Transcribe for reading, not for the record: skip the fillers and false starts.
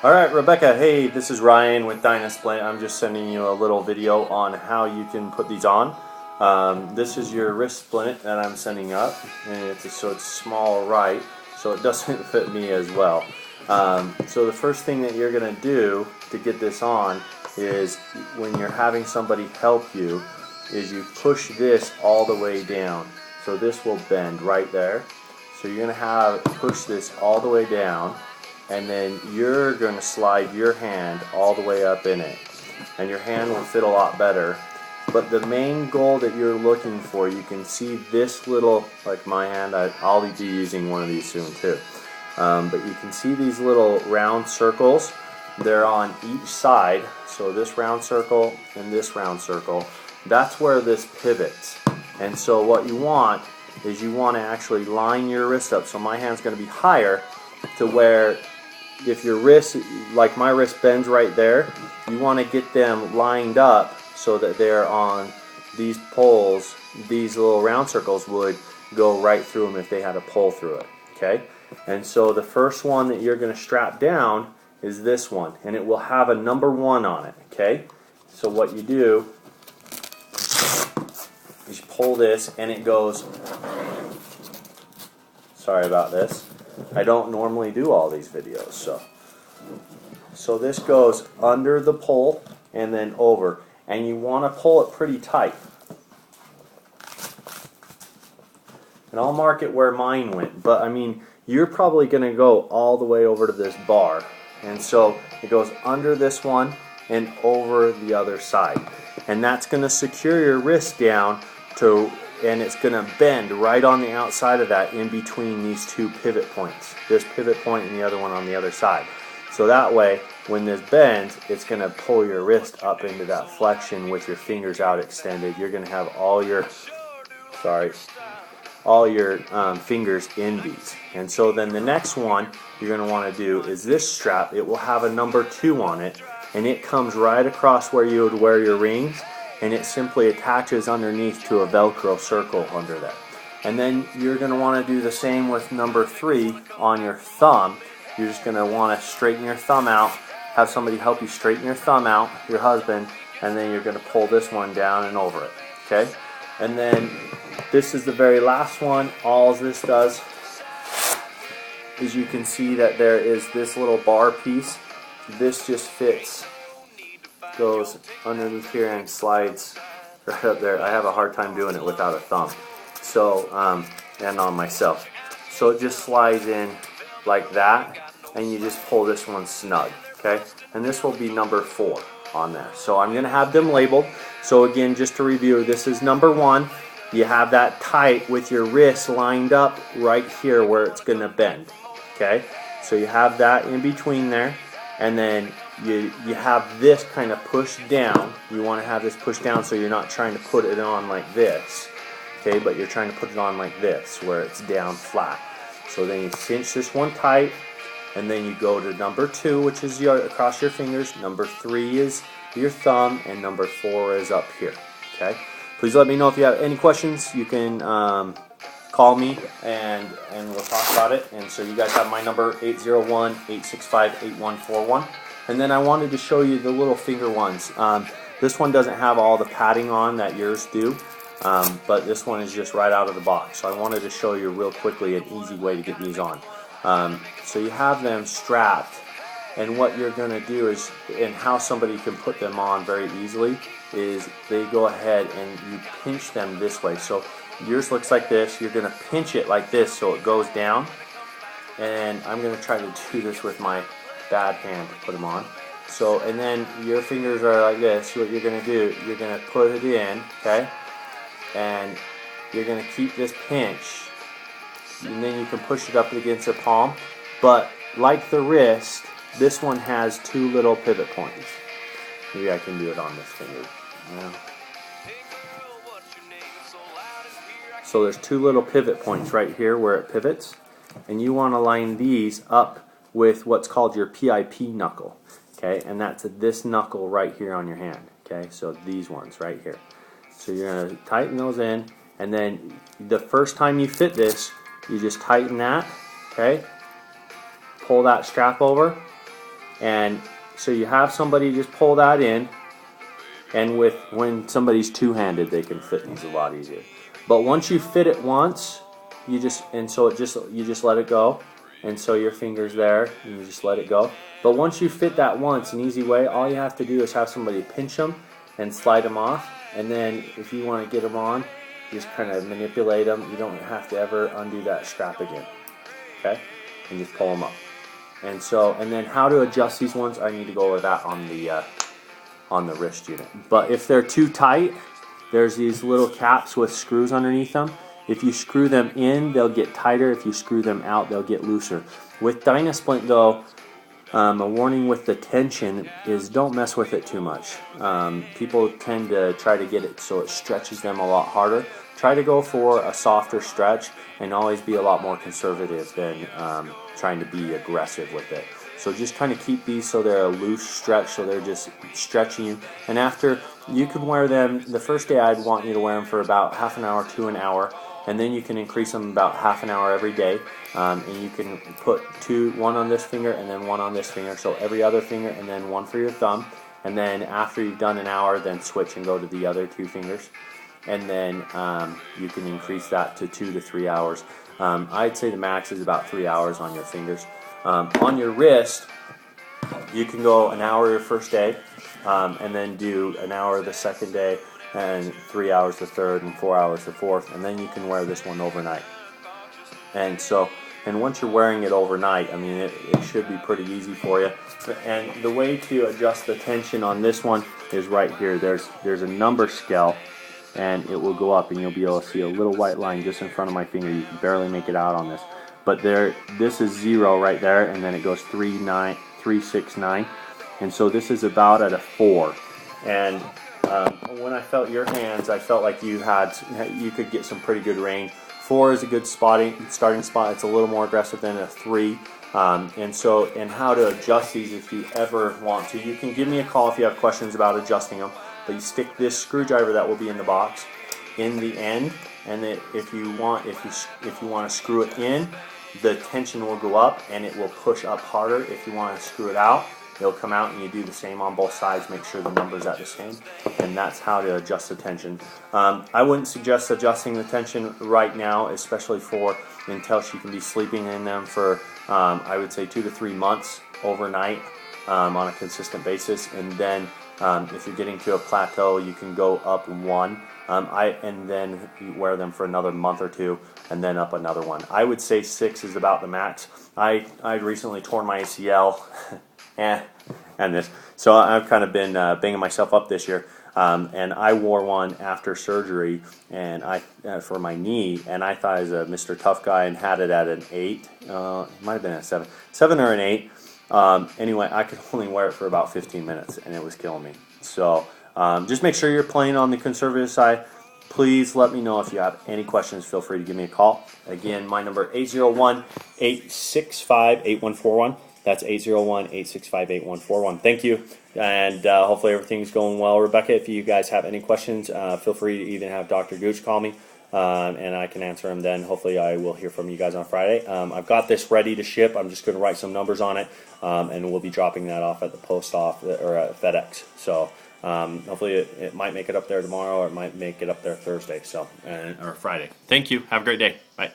Alright, Rebecca, hey, this is Ryan with Dynasplint. I'm just sending you a little video on how you can put these on. This is your wrist splint that I'm sending up, and so it's small right, so it doesn't fit me as well. So the first thing that you're going to do to get this on is when you're having somebody help you, is you push this all the way down. So this will bend right there. So you're going to push this all the way down, and then you're going to slide your hand all the way up in it, and your hand will fit a lot better. But the main goal that you're looking for, you can see this little, like my hand, I'll be using one of these soon too, but you can see these little round circles. They're on each side, so this round circle and this round circle, that's where this pivots. And so what you want is you want to actually line your wrist up, so my hand's going to be higher, to where if your wrist, like my wrist bends right there, you want to get them lined up so that they're on these poles. These little round circles would go right through them if they had a pole through it. Okay? And so the first one that you're going to strap down is this one, and it will have a number 1 on it. Okay? So what you do is you pull this, and it goes, sorry about this, I don't normally do all these videos, so this goes under the pole and then over, and you want to pull it pretty tight. And I'll mark it where mine went, but I mean, you're probably going to go all the way over to this bar, and so it goes under this one and over the other side, and that's going to secure your wrist down to, and it's going to bend right on the outside of that, in between these two pivot points, this pivot point and the other one on the other side. So that way, when this bends, it's going to pull your wrist up into that flexion with your fingers out extended. You're going to have all your fingers in these. And so then the next one you're going to want to do is this strap. It will have a number 2 on it, and it comes right across where you would wear your rings, and it simply attaches underneath to a Velcro circle under there. And then you're going to want to do the same with number 3 on your thumb. You're just going to want to straighten your thumb out, have somebody help you straighten your thumb out, your husband, and then you're going to pull this one down and over it. Okay? And then this is the very last one. All this does is, you can see that there is this little bar piece. This just fits, goes underneath here and slides right up there. I have a hard time doing it without a thumb, so and on myself. So it just slides in like that, and you just pull this one snug. Okay, and this will be number 4 on there. So I'm going to have them labeled. So again, just to review, this is number 1. You have that tight with your wrist lined up right here where it's going to bend. Okay, so you have that in between there, and then you have this kind of pushed down. You want to have this pushed down so you're not trying to put it on like this, okay, but you're trying to put it on like this where it's down flat. So then you cinch this one tight, and then you go to number 2, which is across your fingers. Number 3 is your thumb, and number 4 is up here. Okay, please let me know if you have any questions. You can call me and we'll talk about it. And so you guys have my number, 801-865-8141. And then I wanted to show you the little finger ones. This one doesn't have all the padding on that yours do, but this one is just right out of the box. So I wanted to show you real quickly an easy way to get these on. So you have them strapped, and what you're going to do is, and how somebody can put them on very easily, is they go ahead and you pinch them this way. So yours looks like this. You're going to pinch it like this so it goes down, and I'm going to try to do this with my bad hand to put them on. So, and then your fingers are like this. So what you're going to do, you're going to put it in, okay, and you're going to keep this pinch, and then you can push it up against the palm. But like the wrist, this one has 2 little pivot points. Maybe I can do it on this finger. Yeah. So there's 2 little pivot points right here where it pivots, and you want to line these up with what's called your PIP knuckle, okay, and that's this knuckle right here on your hand, okay, so these ones right here. So you're going to tighten those in, and then the first time you fit this, you just tighten that, okay, pull that strap over, And so you have somebody just pull that in, and when somebody's two-handed, they can fit these a lot easier. But once you fit it once, you just let it go, and so your finger's there, and you just let it go. But once you fit that once, an easy way, all you have to do is have somebody pinch them and slide them off, and then if you want to get them on, just kind of manipulate them. You don't have to ever undo that strap again. Okay, and just pull them up. And then how to adjust these ones, I need to go over that on the wrist unit. But if they're too tight, there's these little caps with screws underneath them. If you screw them in, they'll get tighter. If you screw them out, they'll get looser. With Dynasplint though, a warning with the tension is don't mess with it too much. People tend to try to get it so it stretches them a lot harder. Try to go for a softer stretch and always be a lot more conservative than trying to be aggressive with it. So just kind of keep these so they're a loose stretch, so they're just stretching you. And after, you can wear them, the first day I'd want you to wear them for about half an hour to an hour, and then you can increase them about half an hour every day. And you can put one on this finger and then one on this finger, so every other finger, and then one for your thumb. And then after you've done an hour, then switch and go to the other two fingers. And then you can increase that to 2 to 3 hours. I'd say the max is about 3 hours on your fingers. On your wrist, you can go an hour your first day, and then do an hour the second day, and 3 hours the third, and 4 hours the fourth, and then you can wear this one overnight. And once you're wearing it overnight, I mean, it should be pretty easy for you. And the way to adjust the tension on this one is right here. There's a number scale, and it will go up, and you'll be able to see a little white line just in front of my finger. You can barely make it out on this. But this is 0 right there, and then it goes 3, 9, 3, 6, 9. And so this is about at a 4. And when I felt your hands, I felt like you could get some pretty good range. 4 is a good starting spot. It's a little more aggressive than a 3. And how to adjust these if you ever want to. You can give me a call if you have questions about adjusting them. But you stick this screwdriver that will be in the box in the end, and if you want to screw it in, the tension will go up and it will push up harder. If you want to screw it out, it'll come out, and you do the same on both sides. Make sure the number's at the same, and that's how to adjust the tension. I wouldn't suggest adjusting the tension right now, especially until she can be sleeping in them for I would say 2 to 3 months overnight on a consistent basis, and then if you're getting to a plateau, you can go up 1. And then you wear them for another month or 2, and then up another 1. I would say 6 is about the max. I recently torn my ACL, and this, so I've kind of been banging myself up this year. And I wore one after surgery, and for my knee, and I thought I was a Mr. Tough Guy and had it at an 8. It might have been a 7 or an 8. Anyway, I could only wear it for about 15 minutes, and it was killing me. So just make sure you're playing on the conservative side. Please let me know if you have any questions. Feel free to give me a call. Again, my number 801-865-8141. That's 801-865-8141. Thank you, and hopefully everything's going well. Rebecca, if you guys have any questions, feel free to even have Dr. Gooch call me, and I can answer them then. Hopefully I will hear from you guys on Friday. I've got this ready to ship. I'm just going to write some numbers on it, and we'll be dropping that off at the post office or at FedEx. So hopefully it might make it up there tomorrow, or it might make it up there Thursday, or Friday. Thank you. Have a great day. Bye.